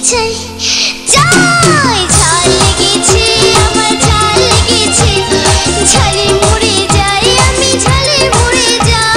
চাই চাই ঝাল লেগেছে আমার ঝাল লেগেছে ঝালে মরে যাই আমি ঝালে মরে যাই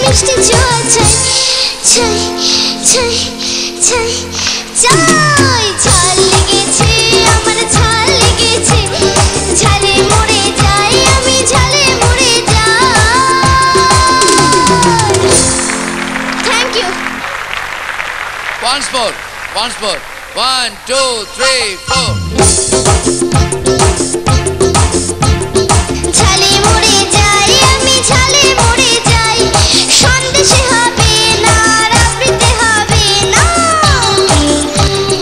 মিষ্টি ছোঁয়া চাই চাই চাই চাই চাই ঝাল লেগেছে আমার ঝাল লেগেছে ঝালে মরে যাই আমি ঝালে মরে যাই থ্যাংক ইউ once more 1 2 3 4 ঝালে মরে যাই আমি ঝালে মরে যাই সন্দেশে হবে না রাবড়িতে হবে না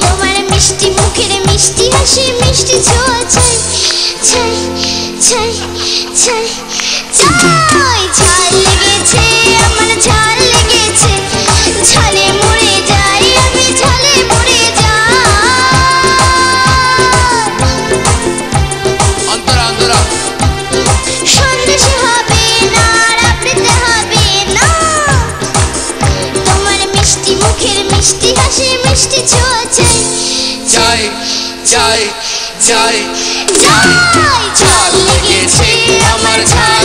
তোমার মিষ্টি মুখের মিষ্টি হাসি মিষ্টি ছোঁয়া চাই চাই চাই চাই চাই ঝাল লেগেছে আমার ঝাল লেগেছে ঝালে মরে যাই আমি ঝালে মরে যাই অন্তরা অন্তরা সন্দেশে হবে না রাবড়িতে হবে না তোমার মিষ্টি মুখের মিষ্টি হাসি মিষ্টি ছোঁয়া চাই চাই চাই চাই চাই ঝাল লেগেছে আমার ঝাল